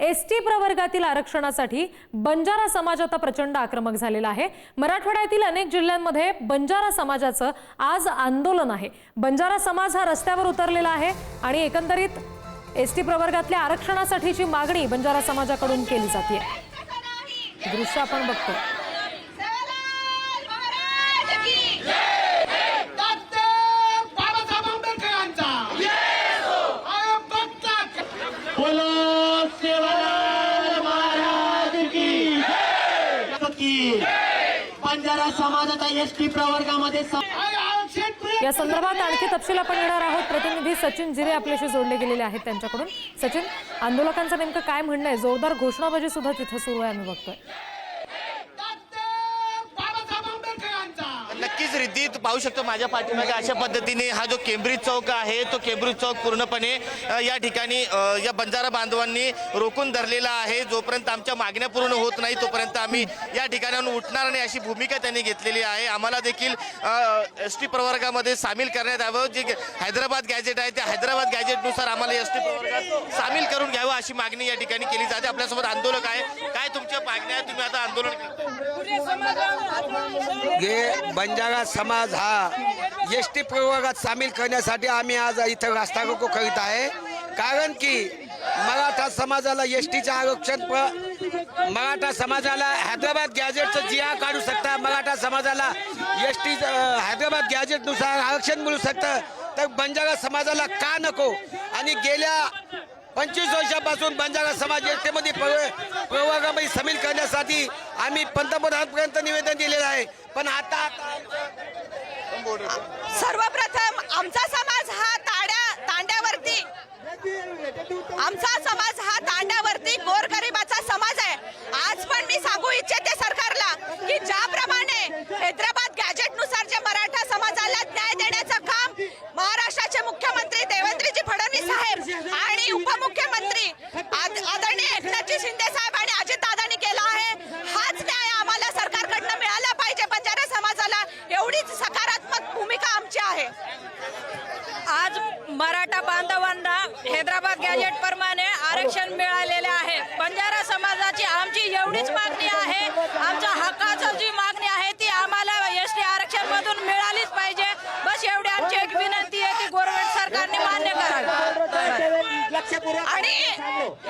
ST प्रवर्गातील आरक्षणासाठी बंजारा समाज आता प्रचंड आक्रमक झालेला आहे। मराठवाड्यातील अनेक जिल्ह्यांमध्ये बंजारा समाजाचं आज आंदोलन आहे। बंजारा समाज हा रस्त्यावर उतरलेला आहे आणि एकंदरीत एसटी प्रवर्गातल्या आरक्षणासाठीची मागणी बंजारा समाजाकडून केली जाते। दृश्य आपण बघतोय। बंजारा समाजाचा एसटी प्रवर्गामध्ये या संदर्भात आणखी तपशील आपण घेणार आहोत। प्रतिनिधी सचिन जिरे आपल्याशी जोडले गेलेले आहेत त्यांच्याकडून। सचिन, आंदोलकांचं नेमकं काय म्हणणं आहे? जोरदार घोषणाबाजी सुद्धा तिथे सुरू आहे, आम्ही बघतोय। नक्कीच रिद्धी पाहू शकतो माझ्या पाठीमागे अशा पद्धतीने हा जो केम्ब्रिज चौक आहे तो केम्ब्रिज चौक पूर्णपणे या ठिकाणी या बंजारा बांधवांनी रोखून धरलेला आहे। जोपर्यंत आमच्या मागण्या पूर्ण होत नाही तोपर्यंत आम्ही या ठिकाणाहून उठणार नाही अशी भूमिका त्यांनी घेतलेली आहे। आम्हाला देखील एसटी प्रवर्गामध्ये सामील करण्यात यावं। जे हैदराबाद गॅजेट आहे त्या हैदराबाद गॅजेटनुसार आम्हाला एसटी प्रवर्गात सामील करून घ्यावं अशी मागणी या ठिकाणी केली जाते। आपल्यासोबत आंदोलक आहे, काय तुमच्या मागण्या आहे? तुम्ही आता आंदोलन बंजारा समाज हा एसटी प्रवर्गात सामील करण्यासाठी आम्ही आज इथं रास्ता रोको करीत आहे। कारण की मराठा समाजाला एसटीचं आरक्षण मराठा समाजाला हैदराबाद गॅजेटचं जिया काढू शकता, मराठा समाजाला एसटी हैदराबाद गॅजेटनुसार आरक्षण मिळू शकतं, तर बंजारा समाजाला का नको? आणि गेल्या 25 वर्षापासून बंजारा समाज एसटीमध्ये प्रवर्गामध्ये सामील करण्यासाठी आम्ही पंतप्रधानांपर्यंत निवेदन दिलेलं आहे। पण आता सर्वप्रथम आमचा समाज हा तांड्यावरती गोरगरिबाचा समाज आहे। आज पण मी सांगू इच्छिते सरकारला की ज्याप्रमाणे हैदराबाद गॅजेटनुसार जे मराठा समाजाला न्याय देण्याचं काम महाराष्ट्राचे मुख्यमंत्री देवेंद्रजी फडणवीस साहेब आणि उपमुख्यमंत्री आदरणीय एकनाथजी शिंदे साहेब आणि अजितदादांनी केला आहे, हाच न्याय आम्हाला सरकारकडनं मिळाला पाहिजे। बंजारा समाजाला एवढीच सकारात्मक भूमिका आमची आहे। आज मराठा बांधवांना हैदराबाद गॅजेट प्रमाणे आरक्षण मिळालेले आहे। बंजारा समाजाची आमची एवढीच मागणी आहे, आमच्या हक्काची जी मागणी आहे ती आम्हाला एसटी आरक्षण मधून मिळालीच पाहिजे। बस एवढी आमची एक विनंती आहे की गव्हर्नमेंट सरकारने मान्य करावी। आणि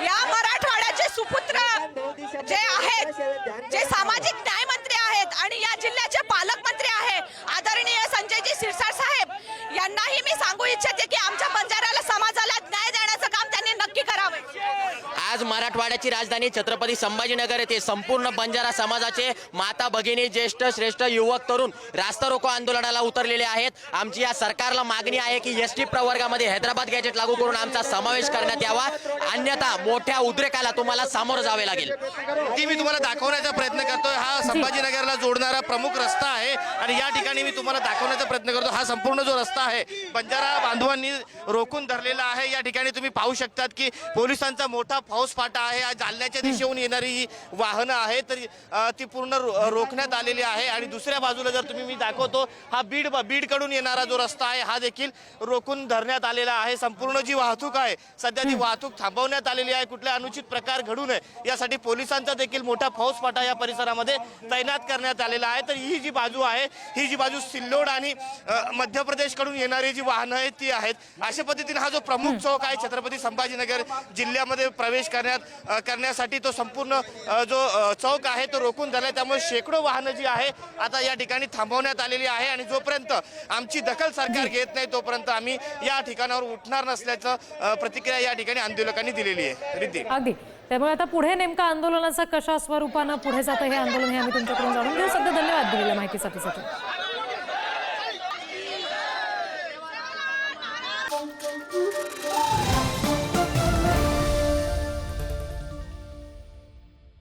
या मराठवाड्याचे सुपुत्र जे आहेत, जे सामाजिक न्याय मंत्री आहेत आणि या जिल्ह्याचे पालकमंत्री आहे आदरणीय संजयजी सिरसाट साहेब, यांनाही मी सांगू इच्छिते की आमच्या बंजारा समाजाला न्याय देण्याचं काम त्यांनी नक्की करावे। आज मराठवाड्याची राजधानी छत्रपती संभाजीनगर येथे संपूर्ण बंजारा समाजाचे माता भगिनी, ज्येष्ठ श्रेष्ठ युवक तरुण रास्ता रोको आंदोलनाला उतरलेले आहेत। आमची या सरकारला मागणी आहे की एसटी प्रवर्गामध्ये हैदराबाद गॅजेट लागू करून आमचा समावेश करण्यात यावा, अन्यथा मोठ्या उद्रेकाला तुम्हाला सामोरं जावे लागेल। ती मी तुम्हाला दाखवण्याचा प्रयत्न करतोय। हा संभाजीनगरला जोडणारा प्रमुख रस्ता आहे आणि या ठिकाणी मी तुम्हाला दाखवण्याचा प्रयत्न करतो। हा संपूर्ण जो रस्ता आहे बंजारा बांधवांनी रोखून धरलेला आहे। या ठिकाणी तुम्ही पाहू शकतात की पोलिसांचा मोठा फौजफाटा आहे। जालन्याच्या दिशेहून येणारी ही वाहनं आहेत तर ती पूर्ण रोखण्यात आलेली आहे। आणि दुसऱ्या बाजूला जर तुम्ही मी दाखवतो, हा बीड कडून येणारा जो रस्ता आहे हा देखील रोखून धरण्यात आलेला आहे। संपूर्ण जी वाहतूक आहे सध्या ती वाहतूक थांबवण्यात आलेली आहे। कुठल्या अनुचित प्रकार घडू नये यासाठी पोलिसांचा देखील मोठा फौजफाटा या परिसरामध्ये तैनात करण्यात आलेला आहे। तर ही जी बाजू आहे, ही जी बाजू सिल्लोड आणि मध्य प्रदेश कडून येणारी जी वाहनं आहेत ती आहेत। अशा पद्धतीने हा जो प्रमुख चौक आहे छत्रपती संभाजीनगर जिल्ह्यामध्ये प्रवेश करण्यासाठी तो संपूर्ण जो चौक आहे तो रोखून धरला। त्यामुळे शेकडो वाहनं जी आहे आता या ठिकाणी थांबवण्यात आलेली आहे आणि जोपर्यंत आमची दखल सरकार घेत नाही तोपर्यंत आम्ही या ठिकाणावर उठणार नसल्याचं प्रतिक्रिया या ठिकाणी आंदोलकांनी दिलेली आहे। रिद्धी, अगदी त्यामुळे आता पुढे नेमका आंदोलनाचं कशा स्वरूपानं पुढे जातं हे आंदोलन हे आम्ही तुमच्याकडून जाणून घेऊ। सध्या धन्यवाद दिलेल्या माहितीसाठी सचिन।